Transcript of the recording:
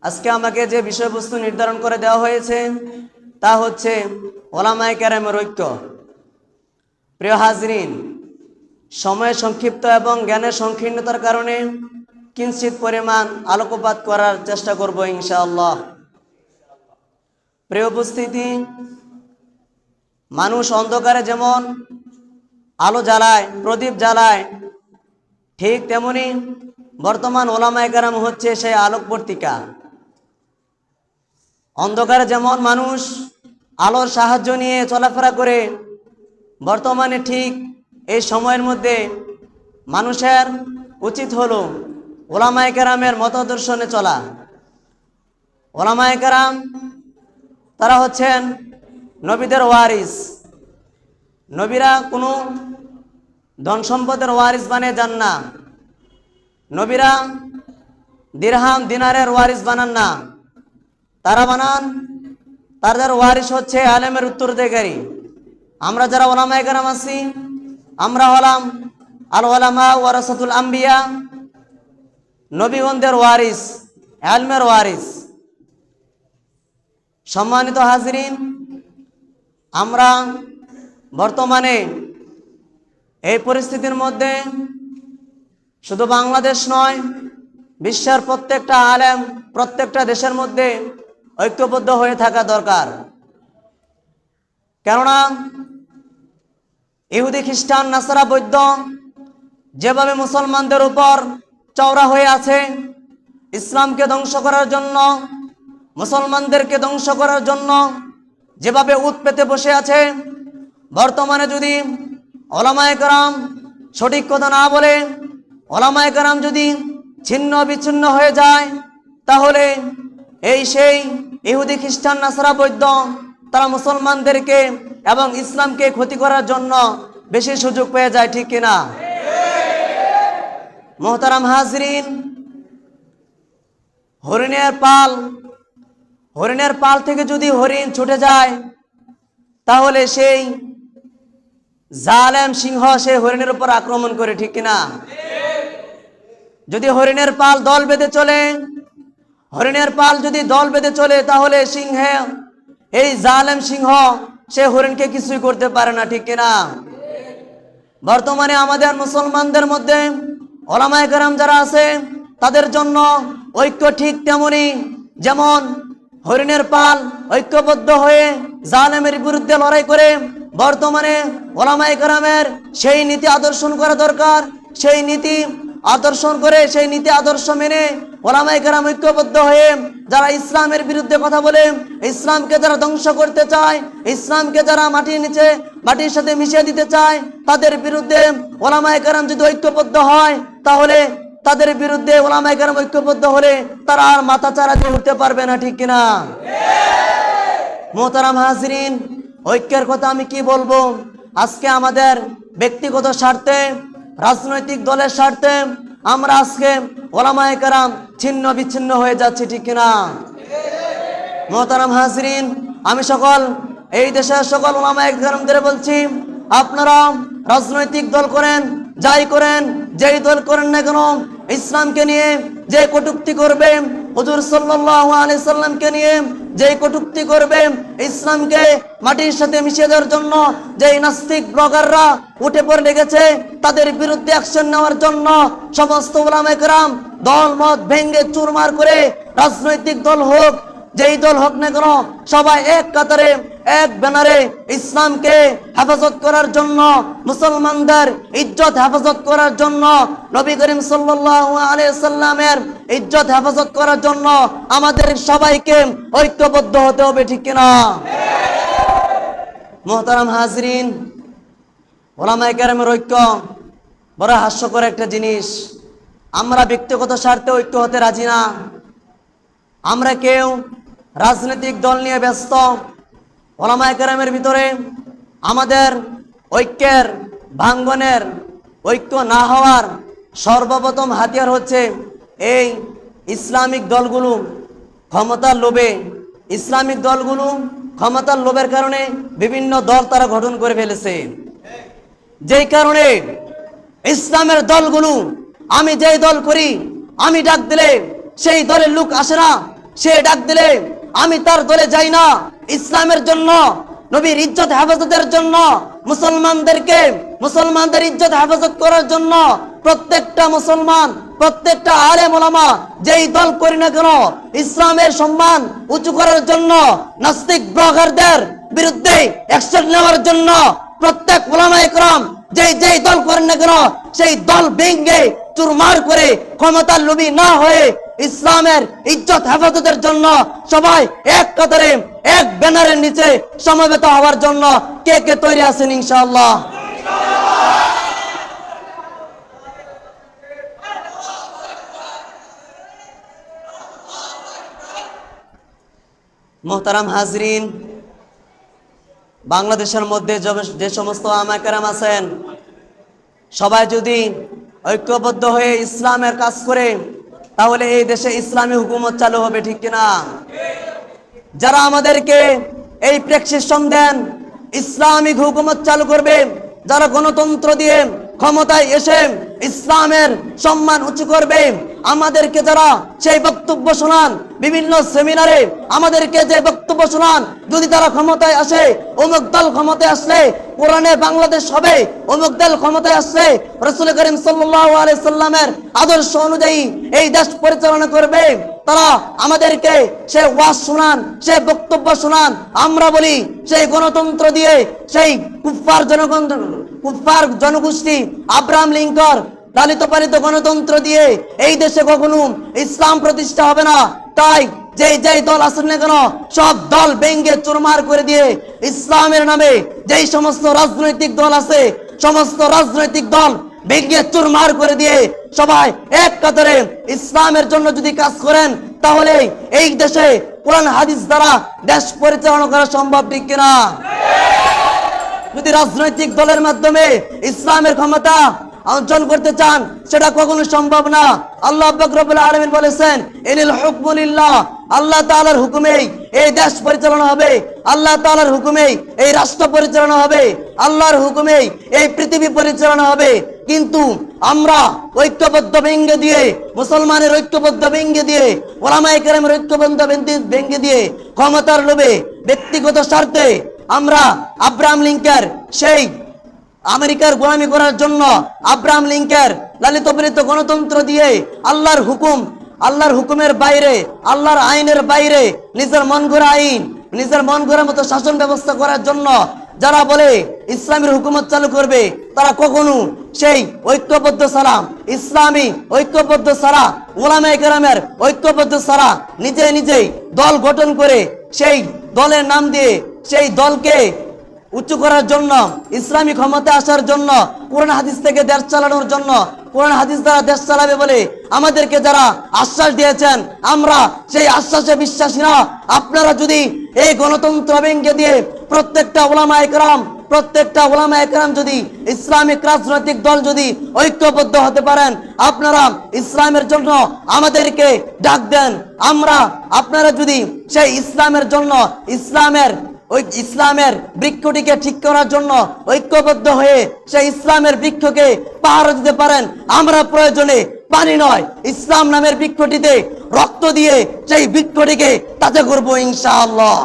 আজকে আমাকে যে বিষয়বস্তু নির্ধারণ করে দেওয়া হয়েছে তা হচ্ছে ওলামায়ে কেরামের ঐক্য। প্রিয় হাজরিন, সময় সংক্ষিপ্ত এবং জ্ঞানের সংকীর্ণতার কারণে কিঞ্চিত পরিমাণ আলোকপাত করার চেষ্টা করব ইনশাআল্লাহ। প্রিয় উপস্থিতি, মানুষ অন্ধকারে যেমন আলো জ্বালায়, প্রদীপ জ্বালায়, ঠিক তেমনি বর্তমান ওলামায়ে কেরাম হচ্ছে সেই আলোকবর্তিকা। অন্ধকারে যেমন মানুষ আলোর সাহায্য নিয়ে চলাফেরা করে, বর্তমানে ঠিক এই সময়ের মধ্যে মানুষের উচিত হলো ওলামায়ে কেরামের মতাদর্শনে চলা। ওলামায়ে কেরাম তারা হচ্ছেন নবীদের ওয়ারিস। নবীরা কোনো ধন সম্পদের ওয়ারিস বানিয়ে যান না। নবীরা দিরহাম দিনারের ওয়ারিস বানান না। তারা বানান, তাদের ওয়ারিস হচ্ছে আলেমের উত্তরাধিকারী। আমরা যারা ওলামায়ে কেরাম আছি, আমরা হলাম আল উলামা ওয়ারাসাতুল আম্বিয়া, নবীগণদের ওয়ারিস, ইলমের ওয়ারিস। সম্মানিত হাজরিন, আমরা বর্তমানে এই পরিস্থিতির মধ্যে শুধু বাংলাদেশ নয়, বিশ্বের প্রত্যেকটা আলেম, প্রত্যেকটা দেশের মধ্যে ঐক্যবদ্ধ হয়ে থাকা দরকার। কেননা ইহুদি, খ্রিস্টান, নাসারা, বৌদ্ধ যেভাবে মুসলমানদের উপর চওড়া হয়ে আছে, ইসলামকে ধ্বংস করার জন্য, মুসলমানদেরকে ধ্বংস করার জন্য যেভাবে উৎ পেতে বসে আছে, বর্তমানে যদি ওলামায়ে কেরাম সঠিক কথা না বলে, ওলামায়ে কেরাম যদি ছিন্ন বিচ্ছিন্ন হয়ে যায়, তাহলে এই সেই ইহুদি, খ্রিস্টান, নাসারা, বৌদ্ধ তারা মুসলমানদেরকে এবং ইসলামকে ক্ষতি করার জন্য বেশি সুযোগ পেয়ে যায়, ঠিক কিনা? মোহতারাম হাজরিন, হরিণের পাল থেকে যদি হরিণ ছুটে যায়, তাহলে সেই জালেম সিংহ সেই হরিণের উপর আক্রমণ করে, ঠিক কিনা? যদি হরিণের পাল দল বেঁধে চলে, হরিণের পাল যদি দল বেঁধে চলে, তাহলে এই জালেম সিংহ সে হরিণকে কিছুই করতে পারে না, ঠিক কিনা? বর্তমানে আমাদের মুসলমানদের মধ্যে ওলামায়ে কেরাম যারা আছে, তাদের জন্য ঐক্য ঠিক তেমনি যেমন হরিণের পাল ঐক্যবদ্ধ হয়ে জালেমের বিরুদ্ধে লড়াই করে, বর্তমানে ওলামায়ে কেরামের সেই নীতি আদর্শন করা দরকার। সেই নীতি আদর্শন করে, সেই নীতি আদর্শ মেনে ওলামায়ে কেরাম ঐক্যবদ্ধ হয়ে যারা ইসলামের বিরুদ্ধে কথা বলে, ইসলামকে যারা ধ্বংস করতে চায়, ইসলামকে যারা মাটির সাথে মিশিয়ে দিতে চায়, তাদের বিরুদ্ধে ওলামায়ে কেরাম যদি ঐক্যবদ্ধ হয়, তাহলে তাদের বিরুদ্ধে ওলামায়ে কেরাম ঐক্যবদ্ধ হলে তারা আর মাথা চারা দিয়ে উঠতে পারবে না, ঠিক কিনা? মোহতারাম হাজরিন, ঐক্যের কথা আমি কি বলবো? আজকে আমাদের ব্যক্তিগত স্বার্থে, রাজনৈতিক দলের স্বার্থে আমরা আজকে ওলামায়ে কেরাম ছিন্ন বিচ্ছিন্ন হয়ে যাচ্ছি, ঠিক কিনা? মোহতারাম হাজরিন, আমি এই দেশের সকল ওলামায়ে কেরামদের বলছি, আপনারা রাজনৈতিক দল করেন, যাই করেন, যেই দল করেন না কেন, ইসলামকে নিয়ে যে কটূক্তি করবে, হুজুর সাল্লাল্লাহু আলাইহি সাল্লামকে নিয়ে যে কটূক্তি করবে, ইসলামকে মাটির সাথে মিশিয়ে দেওয়ার জন্য যেই নাস্তিক ব্লগাররা উঠে পড়ে লেগেছে, তাদের বিরুদ্ধে অ্যাকশন নেওয়ার জন্য সমস্ত ওলামায়ে কেরাম দল মত ভেঙ্গে চুরমার করে, রাজনৈতিক দল হোক, যেই দল হোক না কেন, সবাই এক কাতারে, এক ব্যানারে ইসলামকে হেফাজত করার জন্য, মুসলমানদের ইজ্জত হেফাজত করার জন্য, নবী করিম সাল্লাল্লাহু আলাইহি সাল্লামের ইজ্জত হেফাজত করার জন্য আমাদের সবাইকে ঐক্যবদ্ধ হতে হবে, ঠিক কিনা? মোহতারাম হাজরিন, ওলামায়ে কেরামের ঐক্য বড় হাস্যকর একটা জিনিস। আমরা ব্যক্তিগত স্বার্থে ঐক্য হতে রাজি না। আমরা কেউ রাজনৈতিক দল নিয়ে ব্যস্ত। ওলামায়ে কেরামের ভিতরে আমাদের ঐক্যের ভাঙ্গনের, ঐক্য না হওয়ার সর্বপ্রথম হাতিয়ার হচ্ছে এই ইসলামিক দলগুলো ক্ষমতার লোভে। ইসলামিক দলগুলো ক্ষমতার লোভের কারণে বিভিন্ন দল তারা গঠন করে ফেলেছে, যেই কারণে ইসলামের দলগুলো, আমি যেই দল করি, আমি ডাক দিলে সেই দলের লোক আসে না, সে ডাক দিলে আমি তার দলে যাই না। ইসলামের জন্য, নবীর ইজ্জত হেফাজতের জন্য, মুসলমানদের ইজ্জত হেফাজত করার জন্য প্রত্যেকটা মুসলমান, প্রত্যেকটা আলেম ওলামা যেই দল করি না কেন, ইসলামের সম্মান উঁচু করার জন্য, নাস্তিক ব্লগারদের বিরুদ্ধে অ্যাকশন নেওয়ার জন্য প্রত্যেক ওলামায়ে কেরাম যেই দল করেন না কেন, সেই দল ভেঙে চুরমার করে ক্ষমতার লোভী না হয়ে ইসলামের ইজ্জত হেফাজতের জন্য সবাই এক কাতারে এক ব্যানারের নিচে সমবেত হওয়ার জন্য কে কে তৈরি আছেন ইনশাআল্লাহ? মোহতারাম হাজরিন, বাংলাদেশের মধ্যে যে সমস্ত ওলামায়ে কেরাম আছেন, সবাই যদি ঐক্যবদ্ধ হয়ে ইসলামের কাজ করে তাহলে এই দেশে ইসলামী হুকুমত চালু হবে, ঠিক কিনা? যারা আমাদেরকে এই প্রেসক্রিপশন দেন ইসলামিক হুকুমত চালু করবে, যারা গণতন্ত্র দিয়ে ক্ষমতায় এসে ইসলামের সম্মান উঁচু করবে, আমাদেরকে যারা সেই বক্তব্য শোনান বিভিন্ন সেমিনারে, আমাদেরকে যে বক্তব্য শোনান, যদি তারা ক্ষমতায় আসে, অমুক দল ক্ষমতায় আসলে কোরআনে বাংলাদেশ হবে, অমুক দল ক্ষমতায় আসলে রাসূল করিম সাল্লাল্লাহু আলাইহি সাল্লামের আদর্শ অনুযায়ী এই দেশ পরিচালনা করবে, তারা আমাদেরকে সে ওয়াজ শোনান, সে বক্তব্য শোনান, আমরা বলি সেই গণতন্ত্র দিয়ে, সেই কুফফার জনগোষ্ঠী আব্রাহাম লিঙ্কন লালিত পালিত গণতন্ত্র দিয়ে এই দেশে কখনো ইসলাম প্রতিষ্ঠা হবে না। তাই যেই দল আসেন না কেন, সব দল ভেঙে চুরমার করে দিয়ে ইসলামের নামে যেই সমস্ত রাজনৈতিক দল আছে, সমস্ত রাজনৈতিক দল ভেঙে চুরমার করে দিয়ে সবাই এক কাতারে ইসলামের জন্য যদি কাজ করেন, তাহলে এই দেশে কোরআন হাদিস দ্বারা দেশ পরিচালনা করা সম্ভব, ঠিক কিনা? যদি রাজনৈতিক দলের মাধ্যমে ইসলামের ক্ষমতা অর্জন করতে চান, সেটা কখনো সম্ভব না। আল্লাহ পাক রব্বুল আলামিন বলেছেন, ইনিল হুকমু লিল্লাহ, আল্লাহ তাআলার হুকুমেই এই দেশ পরিচালনা হবে, আল্লাহ তাআলার হুকুমেই এই রাষ্ট্র পরিচালনা হবে, আল্লাহর হুকুমেই এই পৃথিবী পরিচালনা হবে। কিন্তু আমরা ঐক্যবদ্ধ ভেঙে দিয়ে, মুসলমানের ঐক্যবদ্ধ ভেঙে দিয়ে, ওলামায়ে কেরামের ঐক্যবদ্ধ ভেঙে দিয়ে ক্ষমতার লোভে, ব্যক্তিগত স্বার্থে আমরা আব্রাহাম লিঙ্কন সেই আমেরিকার গোলামি করার জন্য আব্রাহাম লিঙ্কন লালিত পালিত গণতন্ত্র দিয়ে আল্লাহর হুকুমের বাইরে, আল্লাহর আইনের বাইরে নিজের মন গড়া আইন, নিজের মন গড়ার মতো শাসন ব্যবস্থা করার জন্য যারা বলে ইসলামের হুকুমত চালু করবে, তারা কখনো সেই ঐক্যবদ্ধ ছাড়া, ইসলামী ঐক্যবদ্ধ ছাড়া, ওলামায়ে কেরামের ঐক্যবদ্ধ ছাড়া নিজেই দল গঠন করে সেই দলের নাম দিয়ে সেই দলকে উঁচু করার জন্য, ইসলামী ক্ষমতা আসার জন্য, কোরআন হাদিস থেকে দেশ চালানোর জন্য, কোরআন হাদিস দ্বারা দেশ চালাবে বলে আমাদেরকে যারা আশ্বাস দিয়েছেন, আমরা সেই আশ্বাসে বিশ্বাসী না। আপনারা যদি এই গণতন্ত্র ভেঙে দিয়ে প্রত্যেকটা ওলামায়ে কেরাম যদি ইসলামিক রাজনৈতিক দল যদি ঐক্যবদ্ধ হতে পারেন, আপনারা ইসলামের জন্য আমাদেরকে ডাক দেন, আপনারা যদি সেই ইসলামের জন্য, ইসলামের বৃক্ষটিকে ঠিক করার জন্য ঐক্যবদ্ধ হয়ে সেই ইসলামের বৃক্ষকে পাহারা দিতে পারেন, আমরা প্রয়োজনে পানি নয়, ইসলাম নামের বৃক্ষটিতে রক্ত দিয়ে সেই বৃক্ষটিকে তাজা করবো ইনশাআল্লাহ।